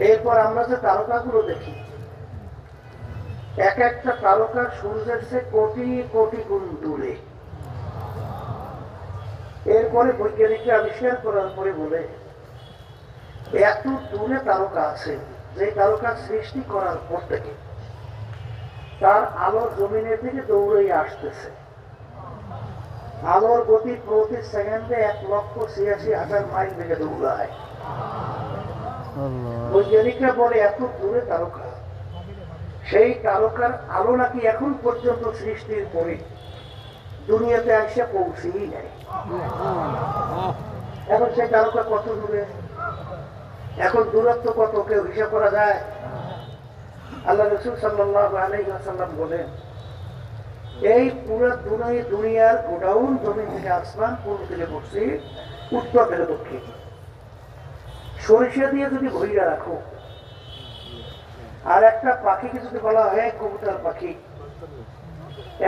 এরপর আমরা যে তারকাগুলো দেখি, এক একটা তারকা সূর্যের চেয়ে কোটি কোটি গুণ দূরে। এরপরে বৈজ্ঞানিকরা আবিষ্কার করার পরে বলে এত দূরে তারকা আছে যে তারকা সৃষ্টি করার পর থেকে তার আলো জমিনের দিকে দৌড়ে আসতেছে। আলোর গতি প্রতি সেকেন্ডে 1,86,000 মাইল থেকে দৌড়ায়। বৈজ্ঞানিকরা বলে এত দূরে তারকা, সেই তারকার আলো নাকি এখন পর্যন্ত সৃষ্টির পরে দুনিয়াতে এসে পৌঁছেই নাই। এখন সেই তারকা কত দূরে, এখন দূরত্ব কত কেউ হিসাব করা যায়? আল্লাহ রাসূল সাল্লাল্লাহু আলাইহি ওয়াসাল্লাম বলেন, এই পুরো দুনিয়ার গোডাউন জমিন থেকে আসমান, পূর্ব থেকে পশ্চিম, উত্তর থেকে দক্ষিণ, সরিষা দিয়ে যদি ভরিয়া রাখো, আর একটা পাখিকে যদি বলা হয় কবুতর পাখি,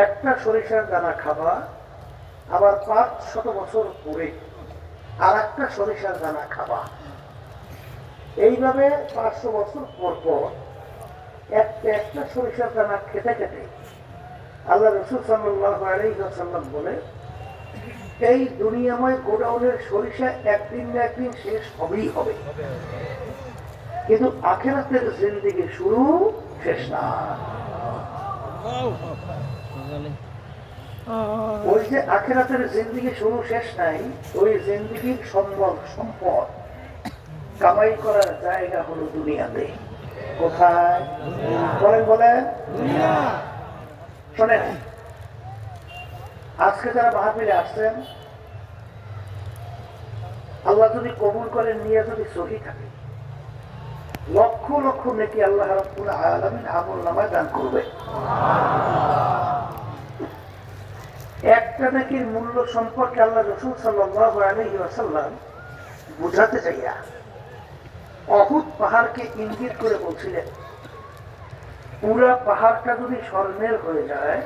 একটা সরিষার দানা খাবা, আবার 500 বছর পরে আর একটা সরিষার দানা খাবা, এইভাবে 500 বছর পর পর একটা একটা সরিষার দানা খেতে খেতে আল্লাহ রাসূল সাল্লাল্লাহু আলাইহি ওয়াসাল্লাম বলে এই দুনিয়াময় গোডাউনের সরিষা একদিন না একদিন শেষ হবেই হবে, কিন্তু আখিরাতের জিন্দেগি শুরু শেষ না। ওই যে আখিরাতের জিন্দেগি শুরু শেষ নাই, ওই জিন্দেগির সম্পদ কামাই করার জায়গা হলো দুনিয়াতে। কোথায়? বলেন বলেন। শোনেন, আজকে যারা মাহফিলে আসছেন, আল্লাহ যদি কবুল করেন, নিয়ে যদি সহি থাকে, লক্ষ লক্ষ নেকি আল্লাহ রাব্বুল আলামিন আমলনামায় দান করবে। একটা নেকির মূল্য সম্পর্কে আল্লাহ রাসূল সাল্লাল্লাহু আলাইহি ওয়াসাল্লাম বুঝাতে চাইয়া অহুদ পাহাড়কে ইঙ্গিত করে বলছিলেন, পুরা পাহাড়টা যদি স্বর্ণের হয়ে যায়,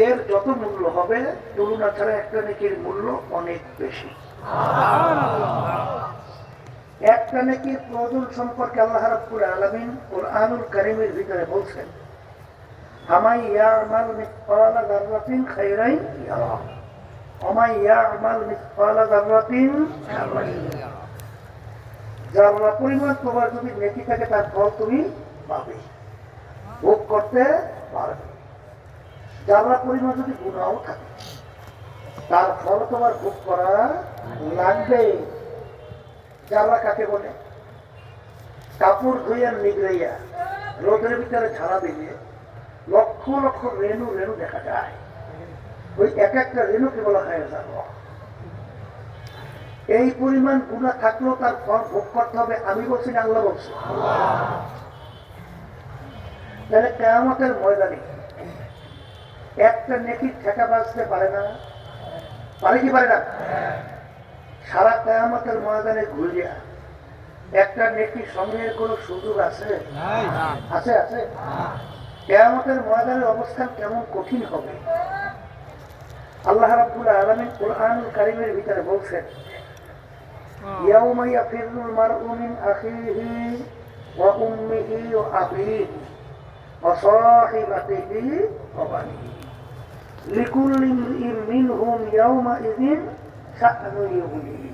এর যত মূল্য হবে তুলনা ছাড়া একটা নেকির মূল্য অনেক বেশি। একটা নেকির প্রয়োজন সম্পর্কে আল্লাহ রাব্বুল আলামিন কুরআনুল কারীমের ভিতরে বলছেন, আমান ইয়ামাল মিসকালা যাররাতিন খায়রান ইয়ারা ওয়া মান ইয়ামাল মিসকালা যাররাতিন শাররান ইয়ারা। যারা পরিমাণ তোমার যদি নেকি থাকে তার ফল তুমি পাবে, ভোগ করতে পারবে। যারা পরিমাণ যদি গুনাহ থাকে তার ফল তোমার ভোগ করা লাগবে। যারা কাকে বলে? কাপড় ধুইয়া নিগড়াইয়া রোদের ভিতরে ঝাড়া দিলে লক্ষ লক্ষ রেণু রেণু দেখা যায়, ওই এক একটা রেণুকে বলা হয় যারা। এই পরিমাণ গুনাহ থাকলেও তার ফল ভোগ করতে হবে। আমি বলছি না, আল্লাহ বলছি। তাহলে কিয়ামতের ময়দানে একটা নেকি ঠেকা বাঁচতে পারে না, পারে কি পারে না? সারা কিয়ামতের ময়দানে ঘুরিয়া একটা নেকি সংগ্রহের কোন সুযোগ আছে? আছে? আছে। কিয়ামতের ময়দানের অবস্থান কেমন কঠিন হবে। আল্লাহ রাব্বুল আলামিন কুরআনুল কারীমের ভিতরে বলছেন, ইয়াউমা ইয়াফিরুল মারউ মিন আখিহি ওয়া উম্মিহি ওয়া আবিহি ওয়া সাহিবাতিহি ওয়া বানিহি লিকুল্লি ইমরিইন মিনহুম ইয়াউমা ইযিন শা'নু ইউগনিহি।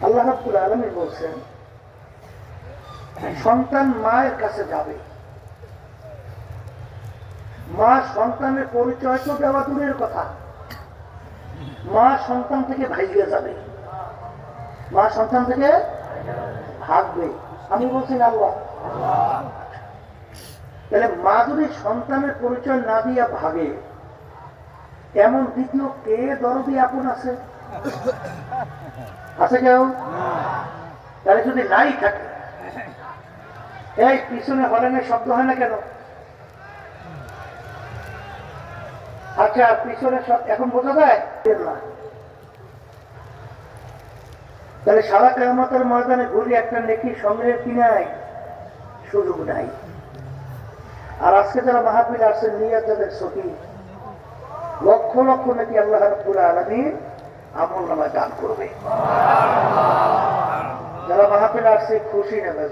আল্লাহ রাব্বুল আলামিন বলছেন, সন্তান মায়ের কাছে যাবে, মা সন্তানের পরিচয় তো দেওয়া দূরের কথা, মা সন্তান থেকে ভাইগিয়ে যাবে, মা সন্তান থেকে ভাগবে। আমি বলছি না, আল্লাহ। তাহলে মা যদি সন্তানের পরিচয় না দিয়া ভাগে, এমন দ্বিতীয় কে দরদি আপন আছে? আছে কেউ? তাহলে যদি নাই থাকে, এই পিছনে হরেনের শব্দ হয় না কেন? আচ্ছা, পিছনে এখন বোঝা যায় না? তাহলে সারা কিয়ামতের ময়দানে ঘুরি একটা নেকি সংগ্রহের কি নাই? সুযোগ নাই। আর আজকে যারা মাহফিলে আসছেন, নিয়ত যাদের সহি, লক্ষ লক্ষ নেকি আল্লাহ রাব্বুল আলামিন আমল নামায় দান করবে। যারা মাহফিলে আসছে খুশি নেবে।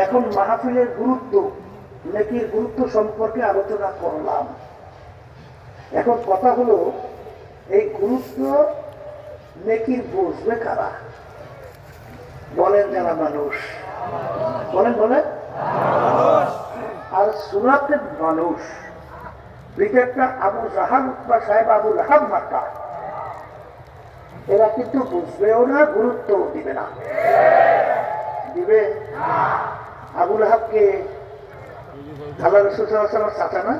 এখন মাহফিলের গুরুত্ব, নেকির গুরুত্ব সম্পর্কে আলোচনা করলাম। এখন কথা হলো, এই গুরুত্ব নেকির বুঝবে কারা? বলেন যারা মানুষ, বলেন বলেন। আর সুরাতের মানুষ ভিতরটা আবু জাহাল বা সাহেব আবু লাহাব মার্কা, এরা কিন্তু বুঝবেও না, গুরুত্ব দিবে না। দিবে? আবু লাহাবকে আল্লাহ রাসূল সাল্লাল্লাহু আলাইহি ওয়াসাল্লাম চাচা না?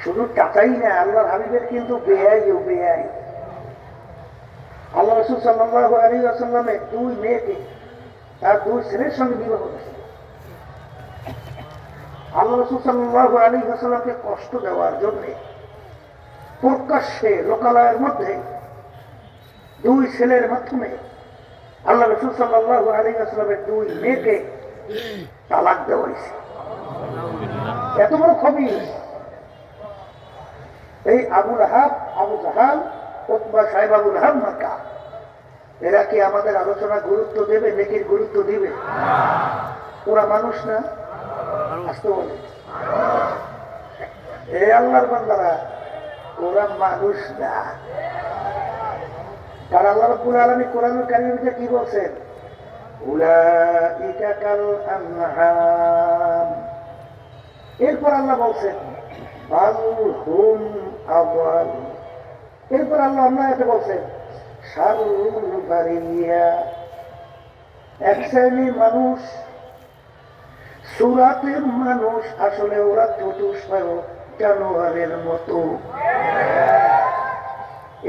শুধু চাচাই না, আল্লাহর হাবিবের কিন্তু বেয়াইও বেয়াই। আল্লাহ রাসূল সাল্লাল্লাহু আলাইহি ওয়াসাল্লামের দুই মেয়েকে তার দুই ছেলের সঙ্গে বিবাহ করেছে। আল্লাহ রাসূল সাল্লাল্লাহু আলাইহি ওয়াসাল্লামকে কষ্ট দেওয়ার জন্য প্রকাশ্যে লোকালয়ের মধ্যে দুই ছেলের মাধ্যমে আল্লাহ রাসূল সাল্লাল্লাহু আলাইহি ওয়াসাল্লামের দুই মেয়েকে তালাক দেওয়া হয়েছে। এত বড় খবর! এই আবু লাহাব, আবু জাহাল, উতবা সাহেব আবু লাহাব মার্কা, এরা কি আমাদের আলোচনা গুরুত্ব দেবে, নেকির গুরুত্ব দিবে? ওরা মানুষ না? আসতে বলে এই আল্লাহর বান্দারা, ওরা মানুষ না। কারণ আল্লাহ রাব্বুল আলামিন কোরআনুল কারীমে কি বলছেন? উলাইকা কাল আনআম। এরপর আল্লাহ বলছেন বাল হুম আদাল। এরপর আল্লাহ এতে বলছেন শারুল বারিয়া। এক শ্রেণীর মানুষ, সুরাতের মানুষ, আসলে ওরা চতুষ্পায় জানোয়ারের মতো।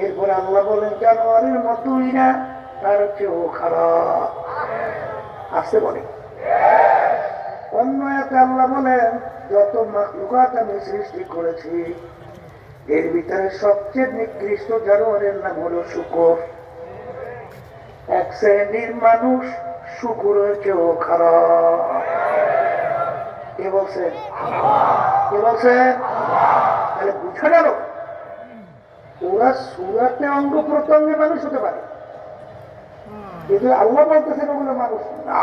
এরপর আল্লাহ বলেন জানোয়ারের মতোই না, তার চেয়েও খারাপ। আসতে বলে অন্য একটা আল্লাহ বলেন যত মাখলুকাত আমি সৃষ্টি করেছি এর ভিতরে সবচেয়ে নিকৃষ্ট জানোয়ারের নাম হলো শূকর। এক শ্রেণীর মানুষ শূকরের চেয়েও খারাপ। কে বলছেন? কে বলছেন? তাহলে বুঝা গেল ওরা সুরাতে অঙ্গ প্রত্যঙ্গে মানুষ হতে পারে, কিন্তু আল্লাহ বলতেছেন ওগুলো মানুষ না।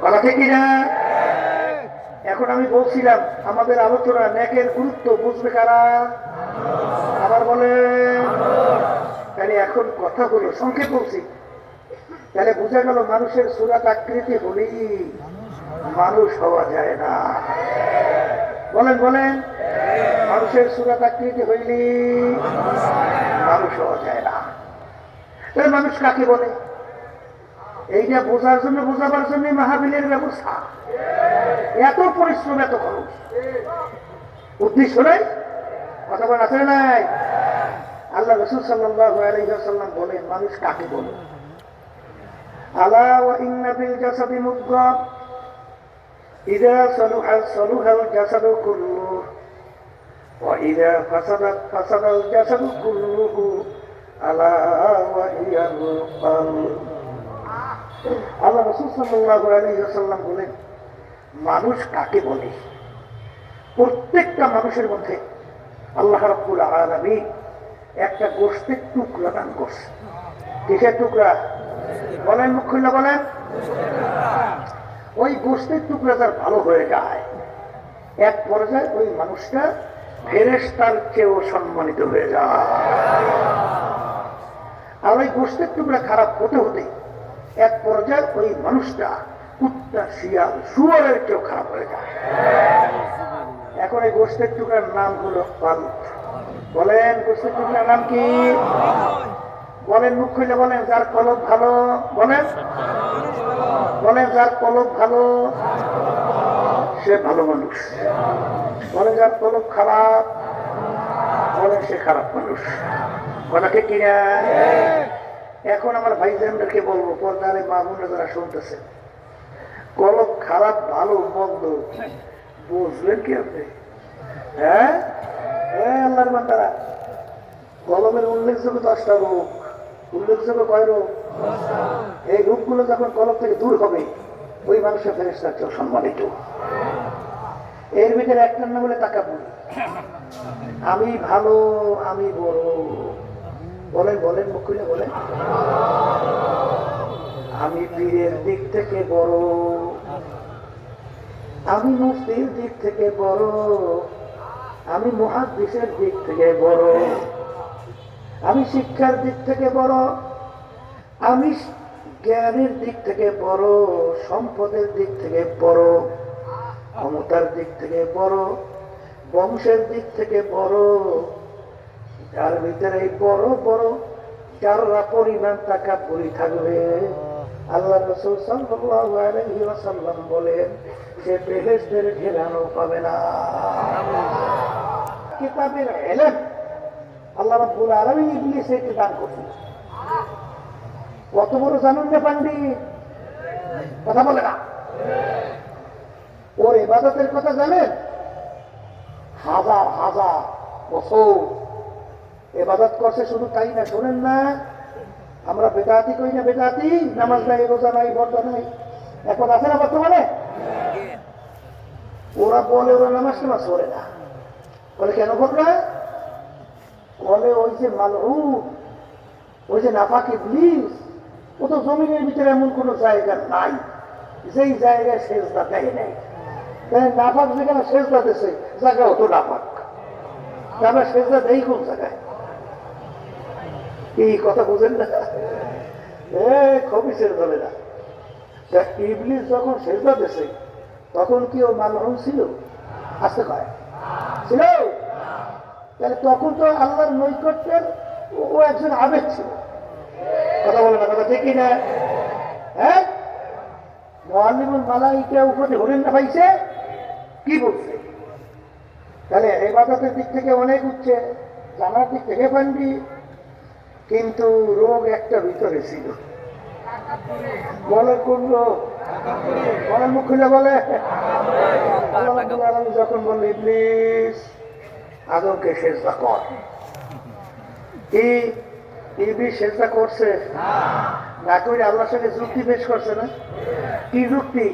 কথা ঠিক না? এখন আমি বলছিলাম আমাদের আলোচনা নেকের গুরুত্ব বুঝবে কারা? আবার বলে। তাহলে এখন কথা হলো, সংক্ষেপ বলছি, তাহলে বোঝা গেল মানুষের সুরাত আকৃতি হলেই মানুষ হওয়া যায় না। বলেন বলেন, মানুষের সুরাত আকৃতি হইলে মানুষ হওয়া যায় না। তাহলে মানুষ কাকে বলে? এইটা বোঝার জন্য, বোঝাবার জন্য মাহফিলের ব্যবস্থা, এত পরিশ্রম, এত খরচ, উদ্দেশ্য নাই। কথা বলা আছে নাই? আল্লাহ রাসূল সাল্লাল্লাহু আলাইহি ওয়াসাল্লাম বলেন মানুষ কাকে বলে? আলা ওয়া ইন্না ফিল জাসাদি মুদগা ইযা সালুহা সালুহাল জাসাদু কুল্লুহু ওয়া ইযা ফাসাদাত ফাসাদাল জাসাদু কুল্লুহু আলা ওয়া হিয়াল কলব। আল্লাহ রাসূল সাল্লাল্লাহু আলাইহি ওয়াসাল্লাম বলেন মানুষ কাকে বলে? প্রত্যেকটা মানুষের মধ্যে আল্লাহ রাব্বুল আলামিন একটা গোশতের টুকরা দান করছে। কিসের টুকরা? বলেন, মুখ খুলে বলেন। ওই গোশতের টুকরা যার ভালো হয়ে যায়, এক পর্যায়ে ওই মানুষটা ফেরেশতার চেয়েও সম্মানিত হয়ে যায়। আর ওই গোশতের টুকরা খারাপ হতে হতে এক পর্যায়ে ওই মানুষটা কুত্তা, শিয়াল, শুয়োরের চেয়েও খারাপ হয়ে যায়। এখন এই গোশতের টুকরার নাম হলো পালক। বলেন গোশতের টুকরার নাম কি? বলেন, মুখ খুলে বলেন। যার কলব ভালো, বলেন বলেন, যার কলব ভালো সে ভালো মানুষ। বলেন যার কলব খারাপ, বলেন সে খারাপ মানুষ। কথা ঠিক কিনা? এখন আমার ভাইজানদেরকে বলবো, পর্দারে মা বোনরা যারা শুনতেছেন, কলব খারাপ ভালো মন্দ বুঝলেন কি আপনি? হ্যাঁ, আল্লাহর বান্দারা, কলমের উল্লেখযোগ্য 10টা রোগ। উল্লেখযোগ্য কয় রোগ? এই রোগগুলো যখন কলম থেকে দূর হবে ওই মানুষের ফেরেশতার চেয়ে সম্মানিত। এর ভিতরে একটার নাম বলে তাকাব্বুর। আমি ভালো, আমি বড়। বলেন বলেন, মুখ খুলে বলেন। আমি পীরের দিক থেকে বড়, আমি মুফতির দিক থেকে বড়, আমি মুহাদ্দিসের দিক থেকে বড়, আমি শিক্ষার দিক থেকে বড়, আমি জ্ঞানের দিক থেকে বড়, সম্পদের দিক থেকে বড়, ক্ষমতার দিক থেকে বড়, বংশের দিক থেকে বড়। যার ভিতরে বড় বড় যারা পরিমাণ তাকাব্বুরি থাকবে, আল্লাহ রাসূল সাল্লাল্লাহু আলাইহি ওয়াসাল্লাম বলেন সে বেহেশতের ঘেরানো পাবে না। কিতাবের ইলম আল্লাহ রাব্বুল আলামিন ইবলিসকে দান করেছেন। কত বড় জানুন না পণ্ডিত, কথা বলে না। ওর ইবাদতের কথা জানেন? হাজার হাজার বছর ইবাদত করছে, শুধু তাই না, শোনেন না, আমরা বেদাতি কই না, বেদাতি নামাজ নাই, রোজা নাই, বর্দা নাই, এখন আছে না বর্তমানে? ওরা বলে ওরা নামাজ টামাজ করে না। বলে কেন করবে? বলে ওই যে মালউন, ওই যে নাফাক ইবলিস, ও তো জমিনের ভিতরে এমন কোন জায়গা নাই যেই জায়গায় সেজদা দেয় নাই। তাই নাফাক যেখানে সেজদা দিছে জায়গা হতো নাফাক, আমরা সেজদা দেই কোন জায়গায়? এই কথা বুঝেন না? খবিসের বলে না। ইবলিস যখন সেজদা দিছে তখন কি ও মালউন ছিল? আসতে কয় ছিল? তাহলে তখন তো আল্লাহর নৈকট্যের ও একজন আবেগ ছিল। কথা বলে না, কথা ঠিক না? হ্যাঁ, মুআল্লিমুল মালায়েকা উপরে হলেন না পাইছে, কি বলছে? তাহলে ইবাদতের দিক থেকে অনেক উঠছে, জানার দিক থেকে পান্ডি, কিন্তু রোগ একটা ভিতরে ছিল। বলে কোন রোগ? বলেন, মুখ খুলে বলে। আল্লাহ রাব্বুল আলামিন যখন বলল ইবলিস আদমকে সেজদা কর, ইবলিস সেজদা করছে না করে আল্লাহর সঙ্গে যুক্তি পেশ করছে না? কি যুক্তি?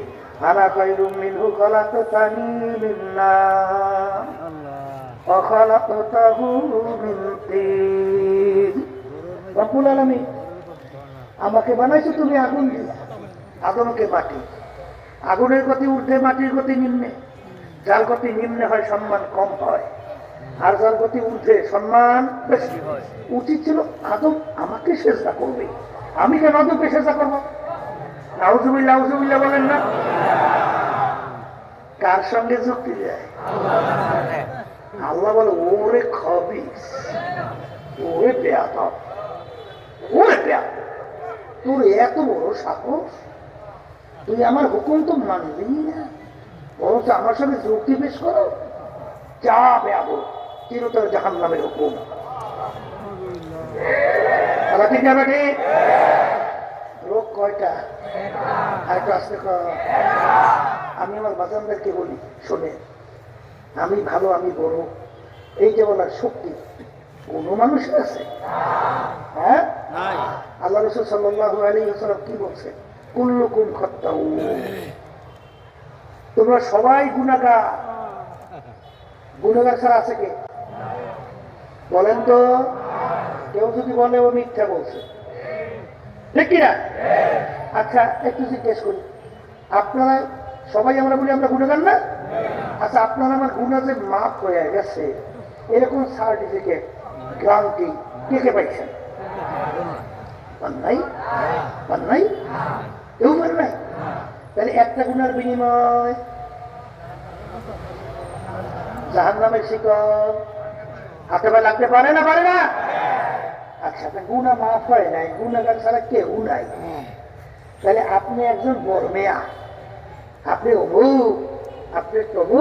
আনা খায়রুম মিনহু খালাকতানি মিন নার ওয়া খালাকতাহু মিন তিন। রব্বুল আলামিন, আমাকে বানাইছো তুমি আগুন দিয়ে, আদমকে মাটি। আগুনের গতি ঊর্ধ্বে, মাটির গতি নিম্নে। যার গতি নিম্নে হয় সম্মান কম হয়, আর যার গতি ঊর্ধ্বে সম্মান বেশি হয়। উচিত ছিল আদম আমাকে সেজদা করবে, আমি কেন আদমকে সেজদা করবো? নাউজুবিল্লাহ, নাউজুবিল্লাহ বলেন না? কার সঙ্গে যুক্তি দেয়? আল্লাহ বলে ওরে খবিস, ওরে বেয়াদব, ওরে বেয়াদব, তোর এত বড় সাহস, তুই আমার হুকুম তো মানবি না, বরঞ্চ আমার সঙ্গে যুক্তি পেশ করো? যা বেয়াদব, চিরতরে জাহান্নামের হুকুম। ঠিক না বেটি? রোগ কয়টা? আরেকটু আসতে কর। আমি আমার বাজানদেরকে বলি, শোনে, আমি ভালো, আমি বড়, এই যে বলার শক্তি কোন মানুষের আছে? হ্যাঁ, আল্লাহ রাসূল সাল্লাল্লাহু আলাইহি ওয়াসাল্লাম কি বলছে? কুল্লুকুম খাত্তাউন, তোমরা সবাই গুনাহগার। গুনাহগার ছাড়া আছে কে? বলেন তো। কেউ যদি বলে ও মিথ্যা বলছে, ঠিক কিনা? আচ্ছা, একটু জিজ্ঞেস করি, আপনারা সবাই আমরা বলি আমরা গুনাহগার না? আচ্ছা, আপনারা আমার গুনাহ যে মাফ হয়ে গেছে এরকম সার্টিফিকেট, গ্যারান্টি কে কে পাইছেন? পান নাই? পান নাই? কেউ পান নাই? তাহলে একটা গুনার বিনিময় জাহান্নামের শিকল হাতে পায়ে লাগতে পারে না? পারে না? আচ্ছা, গুনাহ মাফ হয় নাই, গুনাহগার ছাড়া কেউ নাই। তাহলে আপনি একজন বড় মেয়া, আপনি অমুক, আপনি তবু